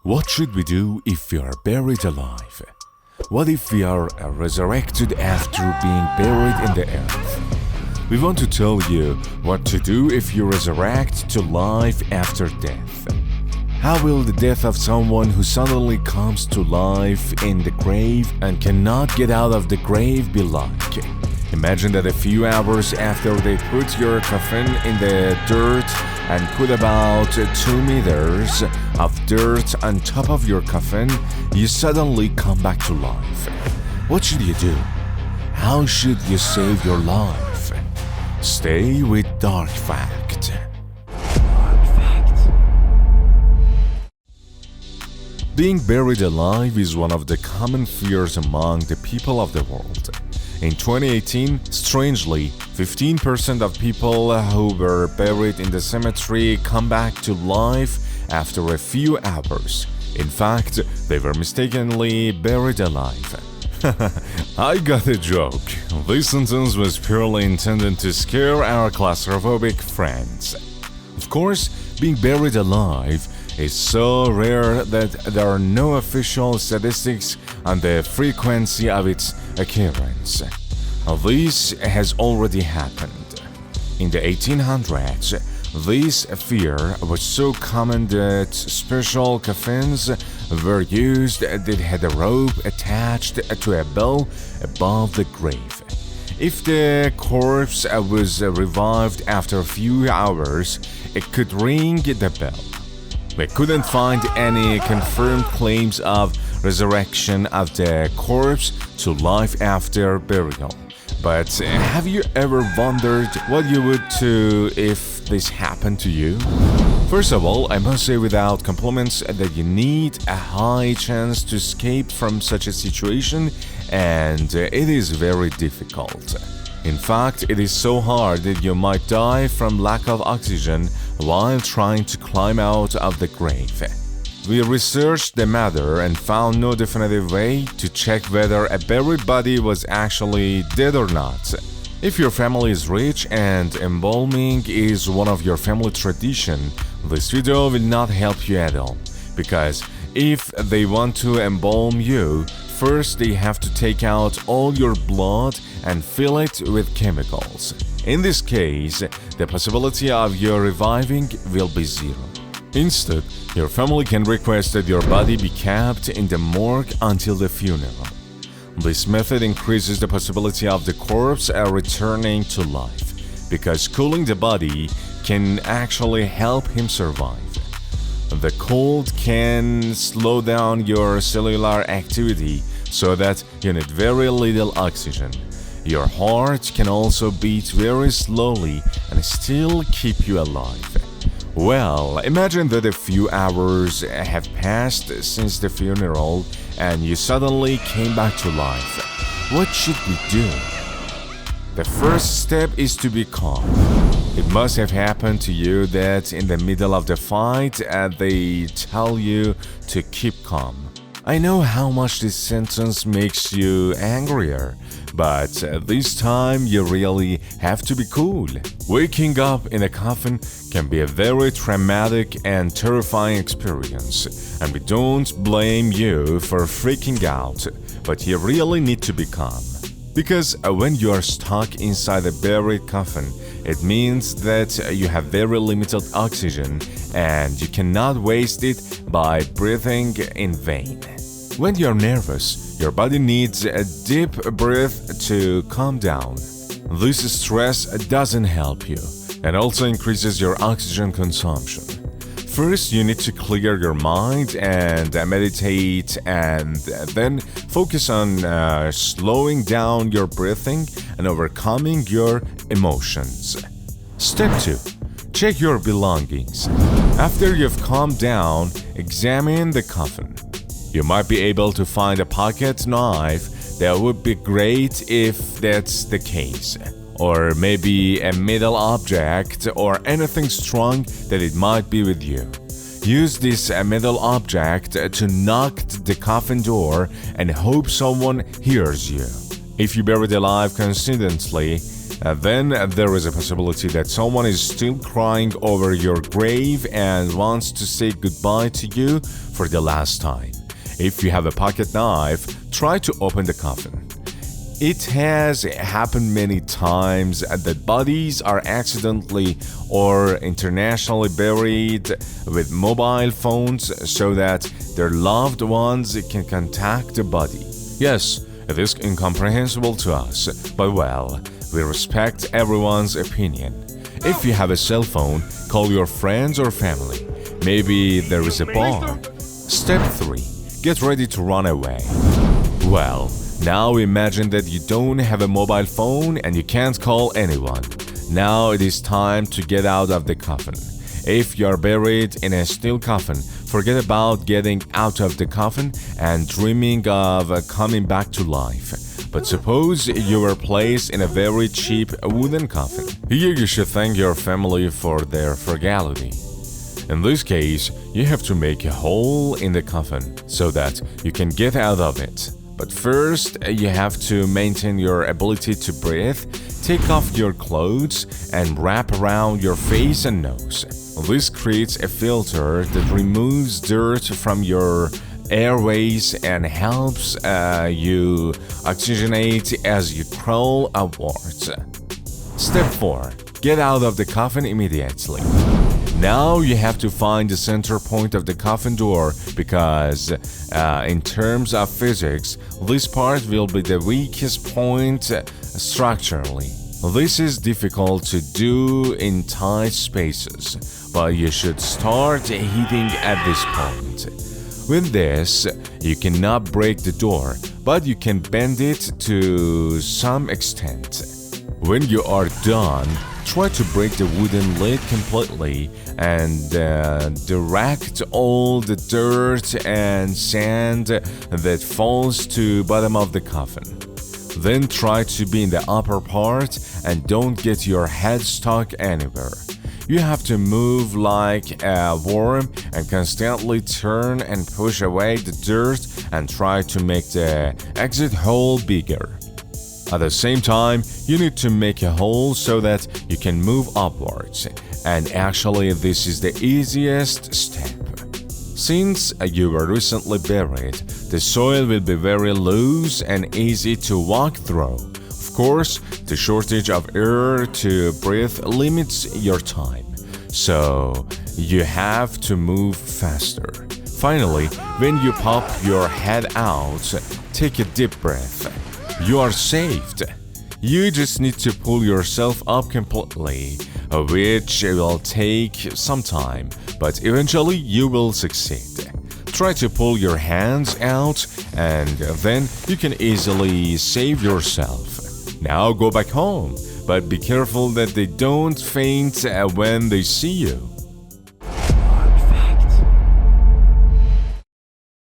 What should we do if we are buried alive? What if we are resurrected after being buried in the earth? We want to tell you what to do if you resurrect to life after death. How will the death of someone who suddenly comes to life in the grave and cannot get out of the grave be like? Imagine that a few hours after they put your coffin in the dirt and put about 2 meters of dirt on top of your coffin, you suddenly come back to life. What should you do? How should you save your life? Stay with Dark Fact. Being buried alive is one of the common fears among the people of the world. In 2018, strangely, 15% of people who were buried in the cemetery come back to life after a few hours. In fact, they were mistakenly buried alive. I got a joke. This sentence was purely intended to scare our claustrophobic friends. Of course, being buried alive is so rare that there are no official statistics on the frequency of its occurrence. This has already happened. In the 1800s, this fear was so common that special coffins were used that had a rope attached to a bell above the grave. If the corpse was revived after a few hours, it could ring the bell. We couldn't find any confirmed claims of resurrection of the corpse to life after burial. But have you ever wondered what you would do if this happened to you? First of all, I must say without compliments that you need a high chance to escape from such a situation, and it is very difficult. In fact, it is so hard that you might die from lack of oxygen while trying to climb out of the grave. We researched the matter and found no definitive way to check whether a buried body was actually dead or not. If your family is rich and embalming is one of your family tradition, this video will not help you at all. Because if they want to embalm you, first they have to take out all your blood and fill it with chemicals. In this case, the possibility of your reviving will be zero. Instead, your family can request that your body be kept in the morgue until the funeral. This method increases the possibility of the corpse returning to life, because cooling the body can actually help him survive. The cold can slow down your cellular activity so that you need very little oxygen. Your heart can also beat very slowly and still keep you alive. Well, imagine that a few hours have passed since the funeral and you suddenly came back to life. What should we do? The first step is to be calm. It must have happened to you that in the middle of the fight they tell you to keep calm. I know how much this sentence makes you angrier, but this time you really have to be cool. Waking up in a coffin can be a very traumatic and terrifying experience, and we don't blame you for freaking out, but you really need to be calm. Because when you are stuck inside a buried coffin, it means that you have very limited oxygen and you cannot waste it by breathing in vain. When you're nervous, your body needs a deep breath to calm down. This stress doesn't help you and also increases your oxygen consumption. First, you need to clear your mind and meditate, and then focus on slowing down your breathing and overcoming your emotions. Step 2. Check your belongings. After you've calmed down, examine the coffin. You might be able to find a pocket knife. That would be great if that's the case. Or maybe a metal object or anything strong that it might be with you. Use this metal object to knock the coffin door and hope someone hears you. If you buried alive coincidentally, Then there is a possibility that someone is still crying over your grave and wants to say goodbye to you for the last time. If you have a pocket knife, try to open the coffin. It has happened many times that bodies are accidentally or internationally buried with mobile phones so that their loved ones can contact the body. Yes, it is incomprehensible to us, but well, we respect everyone's opinion. If you have a cell phone, call your friends or family. Maybe there is a bar. Step 3. Get ready to run away. Well, now imagine that you don't have a mobile phone and you can't call anyone. Now it is time to get out of the coffin. If you are buried in a steel coffin, forget about getting out of the coffin and dreaming of coming back to life. But suppose you were placed in a very cheap wooden coffin. Here you should thank your family for their frugality. In this case, you have to make a hole in the coffin so that you can get out of it. But first, you have to maintain your ability to breathe, take off your clothes, and wrap around your face and nose. This creates a filter that removes dirt from your airways and helps you oxygenate as you crawl upwards. Step 4. Get out of the coffin immediately. Now you have to find the center point of the coffin door because in terms of physics, this part will be the weakest point structurally. This is difficult to do in tight spaces, but you should start hitting at this point. With this, you cannot break the door, but you can bend it to some extent. When you are done, try to break the wooden lid completely and direct all the dirt and sand that falls to bottom of the coffin. Then try to be in the upper part and don't get your head stuck anywhere. You have to move like a worm and constantly turn and push away the dirt and try to make the exit hole bigger. At the same time, you need to make a hole so that you can move upwards, and actually this is the easiest step. Since you were recently buried, the soil will be very loose and easy to walk through. Of course, the shortage of air to breathe limits your time, so you have to move faster. Finally, when you pop your head out, take a deep breath. You are saved. You just need to pull yourself up completely, which will take some time, but eventually you will succeed. Try to pull your hands out and then you can easily save yourself. Now go back home, but be careful that they don't faint when they see you.